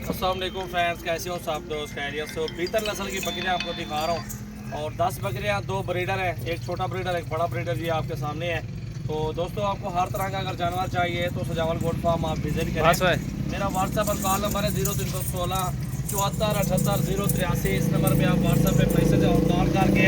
अस्सलाम वालेकुम फ्रेंड्स, कैसे हो सब दोस्त? खैरियत से हो? बेहतर नस्ल की बकरियाँ आपको दिखा रहा हूँ और 10 बकरियाँ, 2 ब्रीडर है, एक छोटा ब्रीडर एक बड़ा ब्रीडर ये आपके सामने है। तो दोस्तों आपको हर तरह का अगर जानवर चाहिए तो सजावल गोट फार्म आप विजिट करें। मेरा व्हाट्सएप और कॉल नंबर है 0316 74 78 083। इस नंबर पे आप व्हाट्सएप पे मैसेज और कॉल करके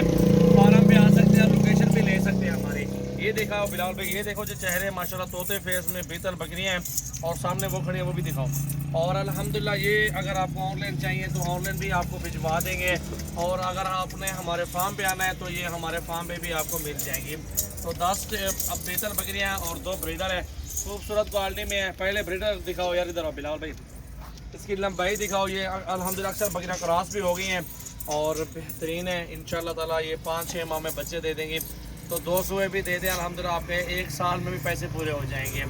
फार्म पे आ सकते हैं, लोकेशन भी ले सकते हैं हमारी। ये देखा हो बिलाल भाई, ये देखो जो चेहरे माशाल्लाह तोते फेस में बेहतर बकरियां हैं और सामने वो खड़ी है वो भी दिखाओ। और अल्हम्दुलिल्लाह ये अगर आपको ऑनलाइन चाहिए तो ऑनलाइन भी आपको भिजवा देंगे और अगर आपने हमारे फार्म पे आना है तो ये हमारे फार्म पे भी आपको मिल जाएंगी। तो 10 अब बेहतर बकरियां हैं और 2 ब्रीडर है, खूबसूरत क्वालिटी में है। पहले ब्रीडर दिखाओ यार, इधर आओ बिलाल भाई, इसकी लंबाई दिखाओ। ये अल्हम्दुलिल्लाह अक्सर बकरियां क्रॉस भी हो गई हैं और बेहतरीन है। इंशाल्लाह ताला ये 5-6 माह में बच्चे दे देंगे तो 2 सुए भी दे दें अल्हम्दुलिल्लाह, आपके 1 साल में भी पैसे पूरे हो जाएंगे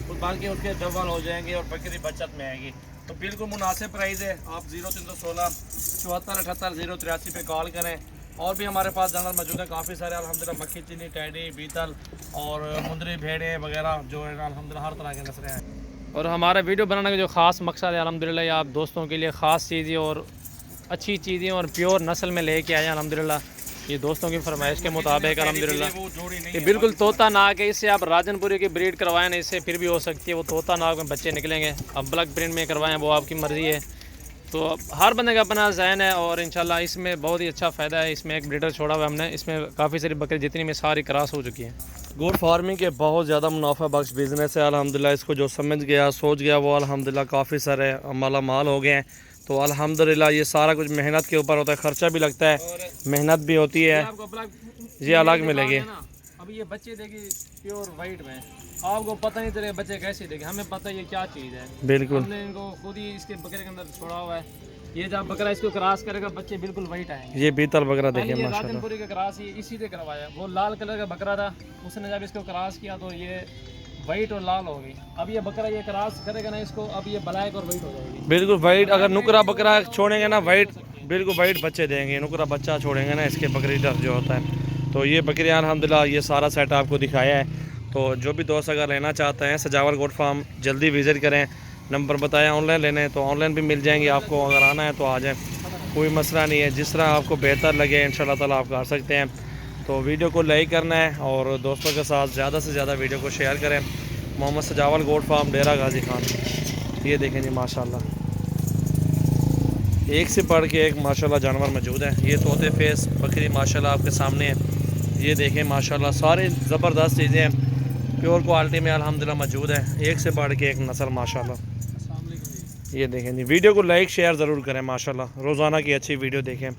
और बाकी उसके डबल हो जाएंगे और बकरी बचत में आएगी। तो बिल्कुल मुनासिब प्राइस है। आप 0316 74 78 083 पे कॉल करें। और भी हमारे पास जानवर मौजूद है काफ़ी सारे अल्हम्दुलिल्लाह, मक्खी चीनी, टैडी, बीतल और मुंदरी भेड़ें वगैरह जो है अल्हम्दुलिल्लाह हर तरह के नस्लें हैं। और हमारा वीडियो बनाने का जो ख़ास मकसद है अल्हम्दुलिल्लाह, ये आप दोस्तों के लिए ख़ास चीज़ें और अच्छी चीज़ें और प्योर नस्ल में लेके आए हैं अल्हम्दुलिल्लाह। ये दोस्तों की फरमाइश के मुताबिक अल्हम्दुलिल्लाह ये बिल्कुल तोता नाग है। इससे आप राजनपुरी की ब्रीड करवाएं ना, इससे फिर भी हो सकती है वो तोता नाग में बच्चे निकलेंगे। अब ब्लैक प्रिंट में करवाएं वो आपकी मर्ज़ी है। तो हर बंदे का अपना जहन है और इंशाल्लाह इसमें बहुत ही अच्छा फ़ायदा है। इसमें एक ब्रीडर छोड़ा हुआ हमने, इसमें काफ़ी सारी बकरी जितनी में सारी क्रॉस हो चुकी हैं। गोट फार्मिंग के बहुत ज़्यादा मुनाफा बख्श बिज़नेस है अल्हम्दुलिल्लाह। इसको जो समझ गया सोच गया वो अल्हम्दुलिल्लाह काफ़ी सारे माला माल हो गए हैं। तो अल्हम्दुलिल्लाह ये सारा कुछ मेहनत के ऊपर होता है, ख़र्चा भी लगता है, मेहनत भी होती है। ये अलग मिलेगी। अब ये बच्चे देगी प्योर वाइट में, आपको पता नहीं चलेगा बच्चे कैसे देखे, हमें पता है ये क्या चीज़ है। बिल्कुल हमने इनको खुद ही इसके बकरे के अंदर छोड़ा हुआ है। ये जब बकरा इसको क्रॉस करेगा बच्चे बिल्कुल वाइट आएंगे। ये बीतल बकरा देखिए ये माशाल्लाह। राजनपुरी का क्रॉस ये इसी से करवाया, वो लाल कलर का बकरा था, उसने जब इसको क्रॉस किया तो ये वाइट और लाल हो गई। अब ये बकरा ये क्रॉस करेगा ना इसको, अब ये ब्लैक और वाइट हो जाएगी। बिल्कुल वाइट। अगर नुकरा बकरा छोड़ेंगे ना वाइट, बिल्कुल वाइट बच्चे देंगे। नुकरा बच्चा छोड़ेंगे ना इसके बकरी डर जो होता है। तो ये बकरियाँ अल्हम्दुलिल्लाह ये सारा सेट आपको दिखाया है। तो जो भी दोस्त अगर लेना चाहते हैं सजावल गोट फार्म जल्दी विज़िट करें। नंबर बताया, ऑनलाइन लेने हैं तो ऑनलाइन भी मिल जाएंगे आपको, अगर आना है तो आ जाएं, कोई मसला नहीं है। जिस तरह आपको बेहतर लगे इंशाल्लाह ताला आप कर सकते हैं। तो वीडियो को लाइक करना है और दोस्तों के साथ ज़्यादा से ज़्यादा वीडियो को शेयर करें। मोहम्मद सजावल गोट फार्म, डेरा गाजी खान। ये देखें जी माशाल्लाह, एक से बढ़ के एक माशाल्लाह जानवर मौजूद है। ये तोते फेस बकरी माशाल्लाह आपके सामने है। ये देखें माशाल्लाह सारे ज़बरदस्त चीज़ें हैं, प्योर क्वालिटी में अल्हम्दुलिल्लाह मौजूद है। एक से बढ़ के एक नस्ल माशाल्लाह। ये देखें जी, वीडियो को लाइक शेयर ज़रूर करें माशाल्लाह, रोज़ाना की अच्छी वीडियो देखें।